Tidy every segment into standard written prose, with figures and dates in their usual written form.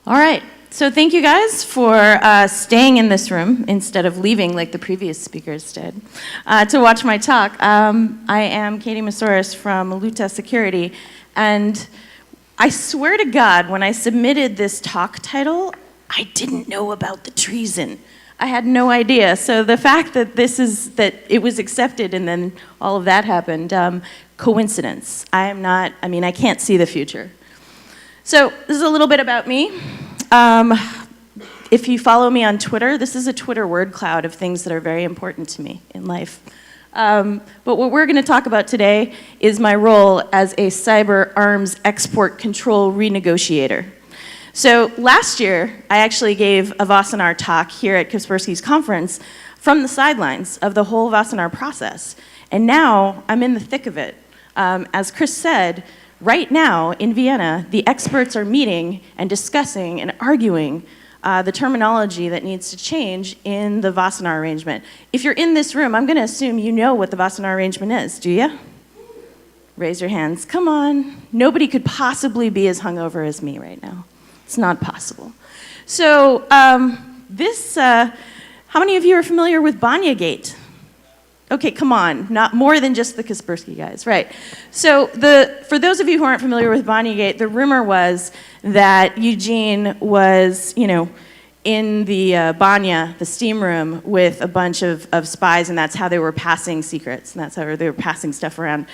All right, so thank you guys for staying in this room instead of leaving like the previous speakers did to watch my talk. I am Katie Masouras from Luta Security, and I swear to God, when I submitted this talk title, I didn't know about the treason. I had no idea. So the fact that it was accepted and then all of that happened, coincidence. I can't see the future. So this is a little bit about me. If you follow me on Twitter, this is a Twitter word cloud of things that are very important to me in life. But what we're going to talk about today is my role as a cyber arms export control renegotiator. So last year, I actually gave a Wassenaar talk here at Kaspersky's conference from the sidelines of the whole Wassenaar process. And now I'm in the thick of it. As Chris said, right now, in Vienna, the experts are meeting and discussing and arguing the terminology that needs to change in the Wassenaar Arrangement. If you're in this room, I'm going to assume you know what the Wassenaar Arrangement is, do you? Raise your hands. Come on. Nobody could possibly be as hungover as me right now. It's not possible. So how many of you are familiar with Banya Gate? Okay, come on, not more than just the Kaspersky guys, right? So for those of you who aren't familiar with Banya Gate, the rumor was that Eugene was, in the Banya, the steam room, with a bunch of spies, and that's how they were passing secrets, and that's how they were passing stuff around.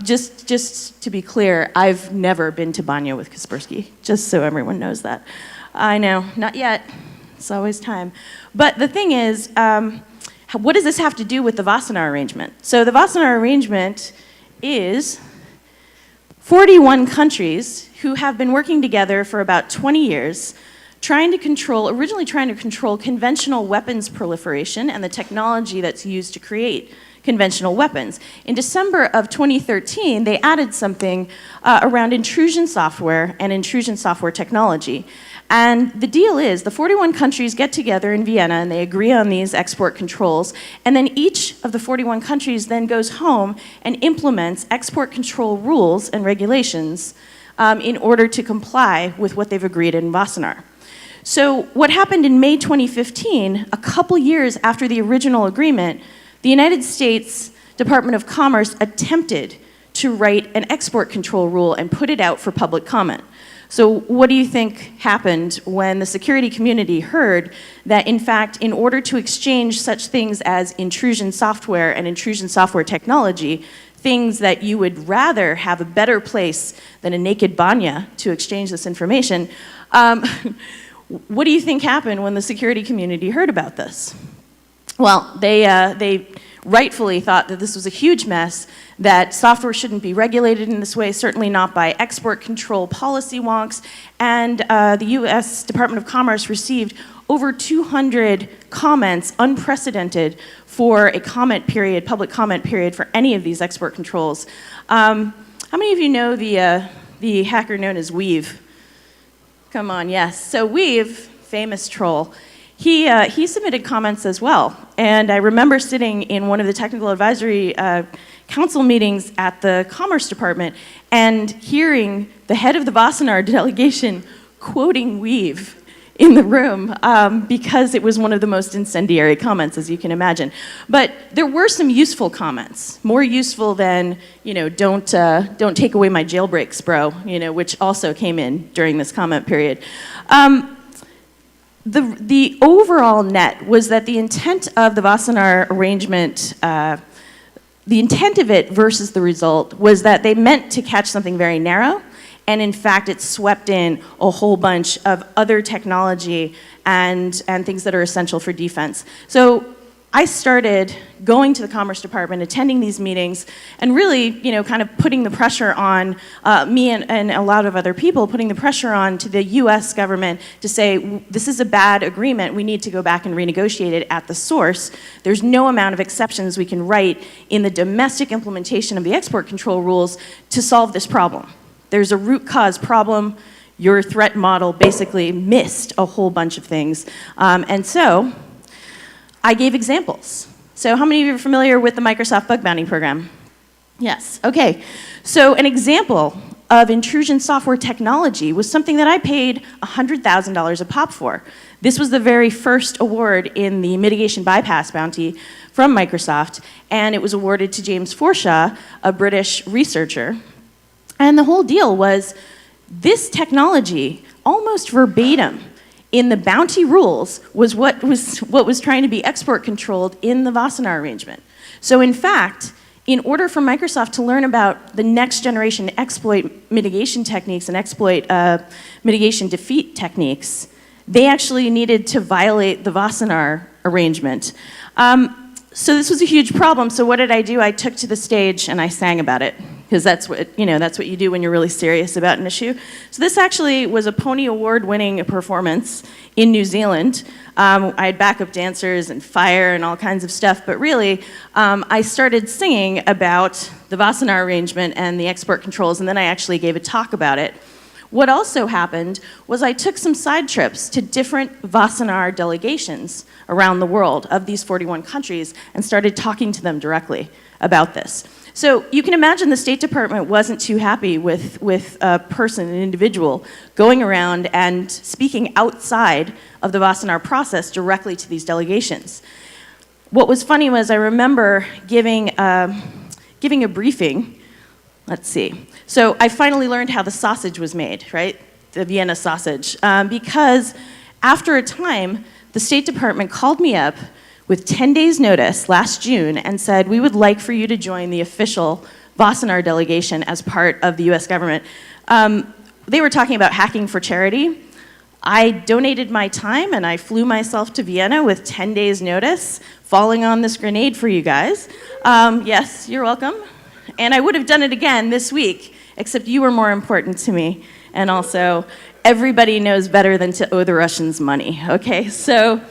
Just to be clear, I've never been to Banya with Kaspersky, just so everyone knows that. I know, not yet. It's always time. But the thing is, what does this have to do with the Wassenaar Arrangement? So the Wassenaar Arrangement is 41 countries who have been working together for about 20 years, originally trying to control conventional weapons proliferation and the technology that's used to create conventional weapons. In December of 2013, they added something around intrusion software and intrusion software technology. And the deal is, the 41 countries get together in Vienna and they agree on these export controls, and then each of the 41 countries then goes home and implements export control rules and regulations in order to comply with what they've agreed in Wassenaar. So what happened in May 2015, a couple years after the original agreement, the United States Department of Commerce attempted to write an export control rule and put it out for public comment. So what do you think happened when the security community heard that, in fact, in order to exchange such things as intrusion software and intrusion software technology, things that you would rather have a better place than a naked Banya to exchange this information, what do you think happened when the security community heard about this? Well, they rightfully thought that this was a huge mess, that software shouldn't be regulated in this way, certainly not by export control policy wonks, and the US Department of Commerce received over 200 comments, unprecedented for a comment period, public comment period for any of these export controls. How many of you know the hacker known as Weave? Come on, yes. So Weave, famous troll, he submitted comments as well. And I remember sitting in one of the technical advisory council meetings at the Commerce Department and hearing the head of the Wassenaar delegation quoting Weave in the room because it was one of the most incendiary comments, as you can imagine. But there were some useful comments, more useful than, don't take away my jailbreaks, bro, which also came in during this comment period. The overall net was that the intent of the Wassenaar Arrangement, the intent of it versus the result was that they meant to catch something very narrow, and in fact it swept in a whole bunch of other technology and things that are essential for defense. So I started going to the Commerce Department, attending these meetings, and really, kind of putting the pressure on me and a lot of other people, putting the pressure on to the US government to say, this is a bad agreement, we need to go back and renegotiate it at the source. There's no amount of exceptions we can write in the domestic implementation of the export control rules to solve this problem. There's a root cause problem. Your threat model basically missed a whole bunch of things. And so I gave examples. So how many of you are familiar with the Microsoft bug bounty program? Yes, okay. So an example of intrusion software technology was something that I paid $100,000 a pop for. This was the very first award in the mitigation bypass bounty from Microsoft, and it was awarded to James Forshaw, a British researcher. And the whole deal was this technology, almost verbatim, in the bounty rules was what was trying to be export controlled in the Wassenaar Arrangement. So in fact, in order for Microsoft to learn about the next generation exploit mitigation techniques and exploit mitigation defeat techniques, they actually needed to violate the Wassenaar Arrangement. So this was a huge problem. So what did I do? I took to the stage and I sang about it, because that's what you do when you're really serious about an issue. So this actually was a Pony Award-winning performance in New Zealand. I had backup dancers and fire and all kinds of stuff, but really, I started singing about the Wassenaar Arrangement and the export controls, and then I actually gave a talk about it. What also happened was I took some side trips to different Wassenaar delegations around the world of these 41 countries and started talking to them directly about this. So you can imagine the State Department wasn't too happy with a person, an individual, going around and speaking outside of the Wassenaar process directly to these delegations. What was funny was I remember giving a briefing. Let's see. So I finally learned how the sausage was made, right? The Vienna sausage. Because after a time, the State Department called me up with 10 days notice last June and said, we would like for you to join the official Wassenaar delegation as part of the US government. They were talking about hacking for charity. I donated my time and I flew myself to Vienna with 10 days notice, falling on this grenade for you guys. Yes, you're welcome. And I would have done it again this week, except you were more important to me. And also, everybody knows better than to owe the Russians money, okay? So,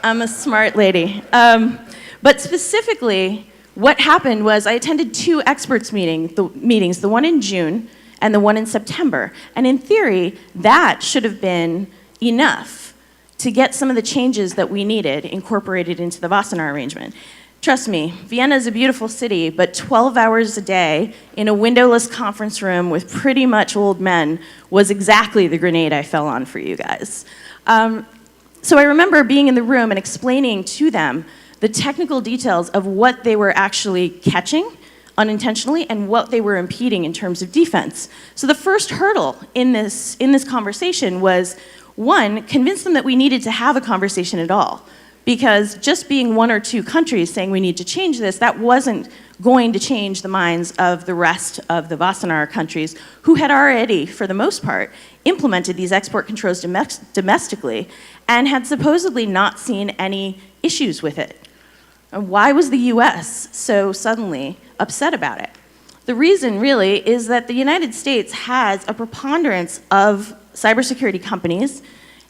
I'm a smart lady. But specifically, what happened was I attended two experts meetings, the one in June and the one in September. And in theory, that should have been enough to get some of the changes that we needed incorporated into the Wassenaar Arrangement. Trust me, Vienna is a beautiful city, but 12 hours a day in a windowless conference room with pretty much old men was exactly the grenade I fell on for you guys. So I remember being in the room and explaining to them the technical details of what they were actually catching unintentionally and what they were impeding in terms of defense. So the first hurdle in this conversation was, one, convince them that we needed to have a conversation at all. Because just being one or two countries saying we need to change this, that wasn't going to change the minds of the rest of the Wassenaar countries who had already, for the most part, implemented these export controls domestically and had supposedly not seen any issues with it. And why was the US so suddenly upset about it? The reason really is that the United States has a preponderance of cybersecurity companies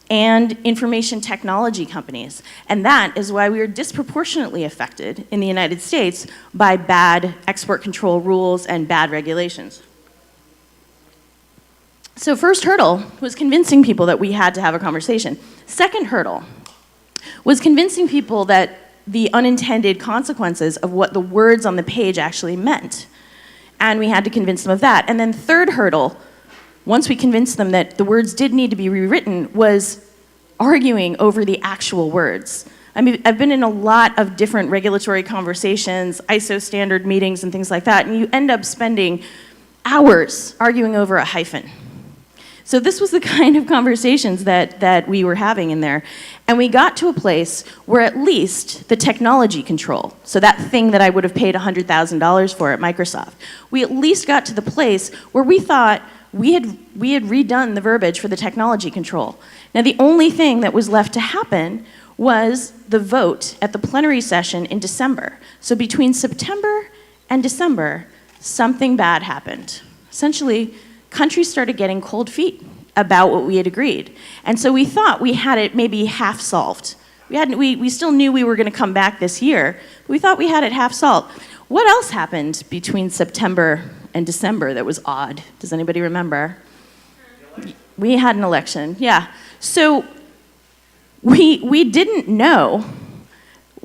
and information technology companies. And that is why we are disproportionately affected in the United States by bad export control rules and bad regulations. So first hurdle was convincing people that we had to have a conversation. Second hurdle was convincing people that the unintended consequences of what the words on the page actually meant. And we had to convince them of that. And then third hurdle, once we convinced them that the words did need to be rewritten, was arguing over the actual words. I mean, I've been in a lot of different regulatory conversations, ISO standard meetings and things like that, and you end up spending hours arguing over a hyphen. So this was the kind of conversations that we were having in there. And we got to a place where at least the technology control, so that thing that I would have paid $100,000 for at Microsoft, we at least got to the place where we thought we had redone the verbiage for the technology control. Now the only thing that was left to happen was the vote at the plenary session in December. So between September and December, something bad happened. Essentially, countries started getting cold feet about what we had agreed. And so we thought we had it maybe half solved. We still knew we were going to come back this year, but we thought we had it half solved. What else happened between September and December that was odd? Does anybody remember? We had an election, yeah. So we didn't know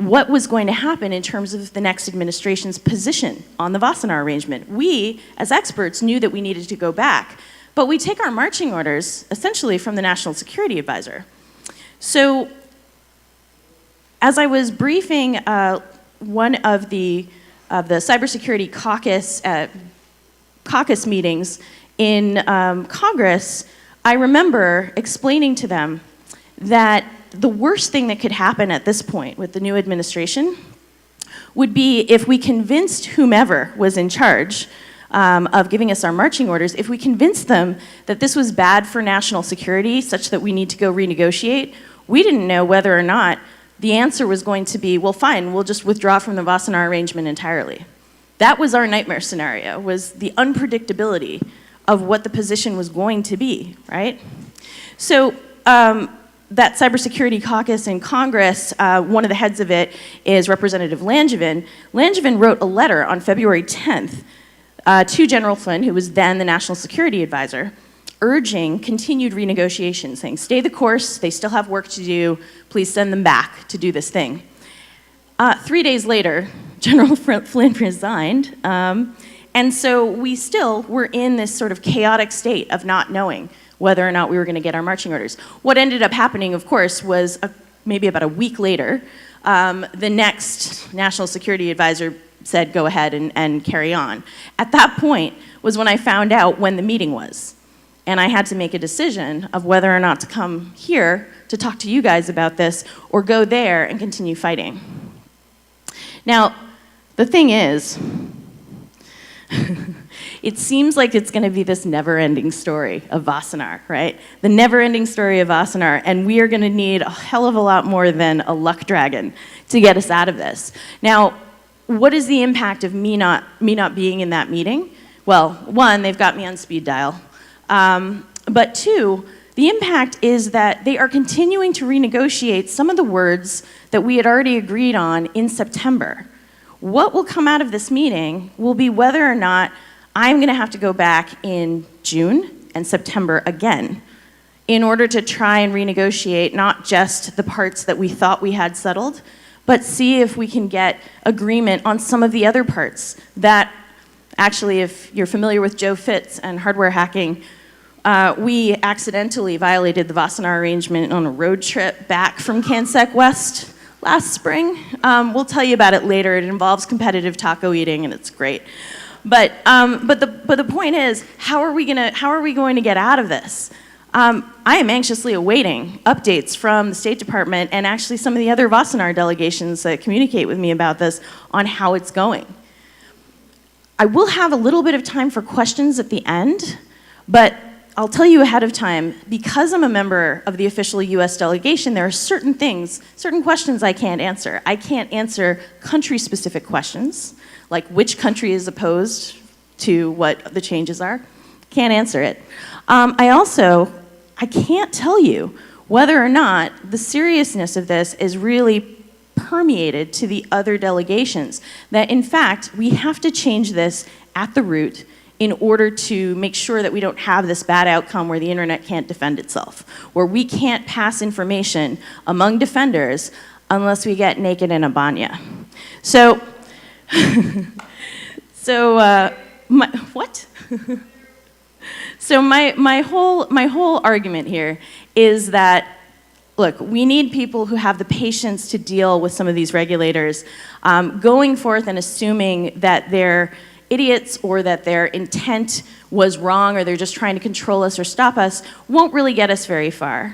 what was going to happen in terms of the next administration's position on the Wassenaar Arrangement. We, as experts, knew that we needed to go back, but we take our marching orders essentially from the National Security Advisor. So as I was briefing one of the cybersecurity caucus meetings in Congress, I remember explaining to them that the worst thing that could happen at this point with the new administration would be if we convinced whomever was in charge of giving us our marching orders, if we convinced them that this was bad for national security such that we need to go renegotiate, we didn't know whether or not the answer was going to be, well, fine, we'll just withdraw from the Wassenaar Arrangement entirely. That was our nightmare scenario, was the unpredictability of what the position was going to be, right? So that cybersecurity caucus in Congress, one of the heads of it is Representative Langevin. Langevin wrote a letter on February 10th to General Flynn, who was then the National Security Advisor, urging continued renegotiation, saying, stay the course, they still have work to do, please send them back to do this thing. 3 days later, General Flynn resigned, and so we still were in this sort of chaotic state of not knowing whether or not we were going to get our marching orders. What ended up happening, of course, was maybe about a week later, the next National Security Advisor said, go ahead and carry on. At that point was when I found out when the meeting was. And I had to make a decision of whether or not to come here to talk to you guys about this or go there and continue fighting. Now, the thing is, it seems like it's going to be this never-ending story of Wassenaar, right? The never-ending story of Wassenaar, and we are going to need a hell of a lot more than a luck dragon to get us out of this. Now, what is the impact of me not being in that meeting? Well, one, they've got me on speed dial. But two, the impact is that they are continuing to renegotiate some of the words that we had already agreed on in September. What will come out of this meeting will be whether or not I'm going to have to go back in June and September again in order to try and renegotiate not just the parts that we thought we had settled, but see if we can get agreement on some of the other parts that actually, if you're familiar with Joe Fitz and hardware hacking, we accidentally violated the Wassenaar Arrangement on a road trip back from Kansec West last spring. We'll tell you about it later. It involves competitive taco eating, and it's great. But the point is, how are we going to get out of this? I am anxiously awaiting updates from the State Department and actually some of the other Wassenaar delegations that communicate with me about this on how it's going. I will have a little bit of time for questions at the end, but I'll tell you ahead of time, because I'm a member of the official US delegation, there are certain questions I can't answer. I can't answer country-specific questions, like which country is opposed to what the changes are. Can't answer it. I can't tell you whether or not the seriousness of this is really permeated to the other delegations. That in fact, we have to change this at the root in order to make sure that we don't have this bad outcome where the internet can't defend itself, where we can't pass information among defenders unless we get naked in a banya. So, what? So my whole argument here is that, look, we need people who have the patience to deal with some of these regulators. Going forth and assuming that they're idiots or that their intent was wrong or they're just trying to control us or stop us won't really get us very far.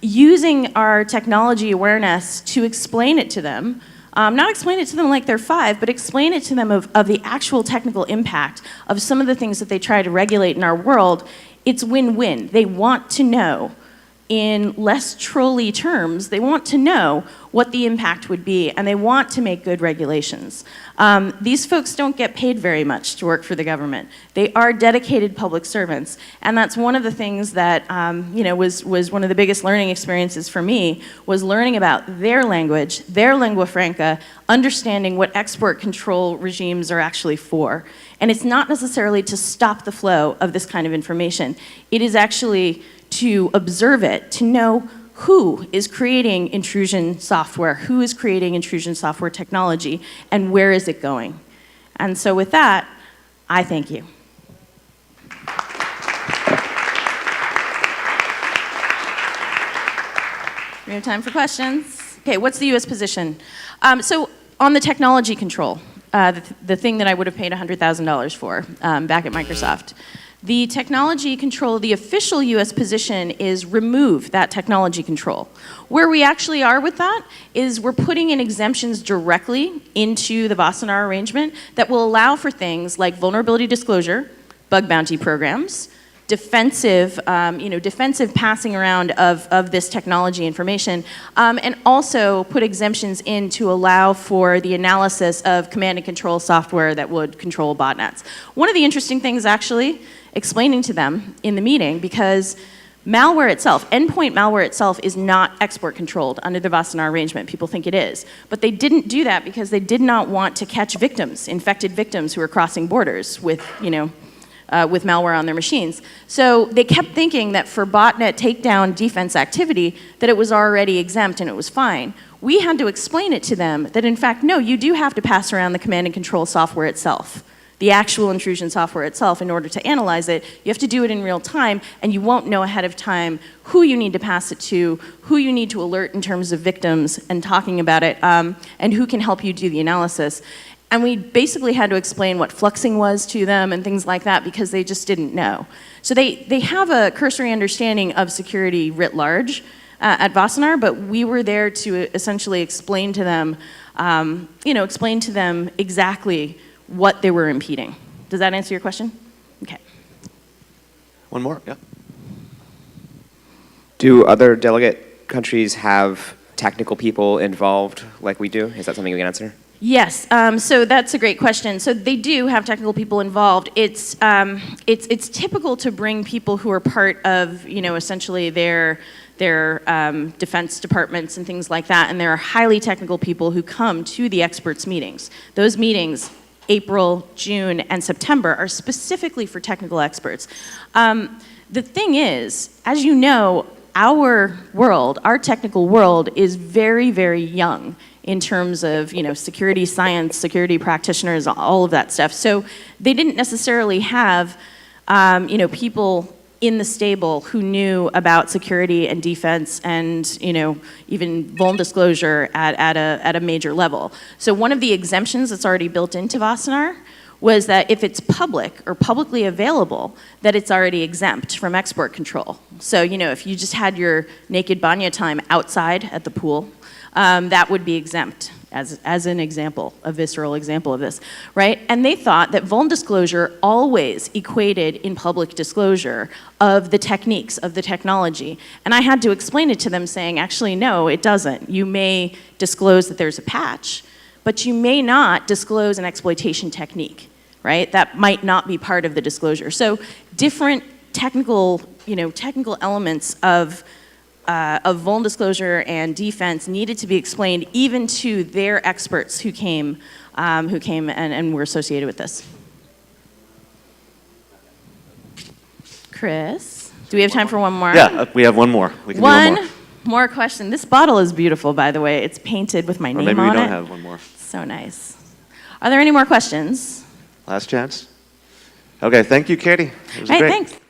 Using our technology awareness to explain it to them, not explain it to them like they're 5, but explain it to them of the actual technical impact of some of the things that they try to regulate in our world, it's win-win. They want to know, in less trolly terms, they want to know what the impact would be, and they want to make good regulations. These folks don't get paid very much to work for the government. They are dedicated public servants, and that's one of the things that was one of the biggest learning experiences for me, was learning about their language, their lingua franca, understanding what export control regimes are actually for. And it's not necessarily to stop the flow of this kind of information. It is actually to observe it, to know who is creating intrusion software, who is creating intrusion software technology, and where is it going? And so with that, I thank you. We have time for questions. Okay, what's the US position? So on the technology control, the thing that I would have paid $100,000 for back at Microsoft, the technology control, the official US position is remove that technology control. Where we actually are with that is we're putting in exemptions directly into the Wassenaar Arrangement that will allow for things like vulnerability disclosure, bug bounty programs, defensive, defensive passing around of this technology information, and also put exemptions in to allow for the analysis of command and control software that would control botnets. One of the interesting things actually, explaining to them in the meeting, because malware itself, endpoint malware itself is not export controlled under the Wassenaar Arrangement. People think it is. But they didn't do that because they did not want to catch victims, infected victims who were crossing borders with malware on their machines. So they kept thinking that for botnet takedown defense activity, that it was already exempt and it was fine. We had to explain it to them that in fact, no, you do have to pass around the command and control software itself, the actual intrusion software itself, in order to analyze it. You have to do it in real time, and you won't know ahead of time who you need to pass it to, who you need to alert in terms of victims and talking about it, and who can help you do the analysis. And we basically had to explain what fluxing was to them and things like that because they just didn't know. So they have a cursory understanding of security writ large at Wassenaar, but we were there to essentially explain to them, exactly what they were impeding. Does that answer your question? Okay. One more, yeah. Do other delegate countries have technical people involved like we do? Is that something we can answer? Yes, so that's a great question. So they do have technical people involved. It's typical to bring people who are part of, essentially their defense departments and things like that, and there are highly technical people who come to the experts meetings. Those meetings, April, June, and September, are specifically for technical experts. The thing is, as you know, our world, our technical world, is very, very young in terms of security science, security practitioners, all of that stuff. So they didn't necessarily have people in the stable who knew about security and defense and even vuln disclosure at a major level. So one of the exemptions that's already built into Wassenaar was that if it's public or publicly available, that it's already exempt from export control. So if you just had your naked Banya time outside at the pool, that would be exempt as an example, a visceral example of this, right? And they thought that vuln disclosure always equated in public disclosure of the techniques, of the technology. And I had to explain it to them saying, actually, no, it doesn't. You may disclose that there's a patch, but you may not disclose an exploitation technique, right? That might not be part of the disclosure. So different technical elements of vuln disclosure and defense needed to be explained even to their experts who came and were associated with this. Chris, do we have time for one more? Yeah, we have one more. We can do one more question. This bottle is beautiful, by the way. It's painted with my name on it. Maybe we don't have one more. So nice. Are there any more questions? Last chance. Okay, thank you, Katie. It was All right, great. thanks.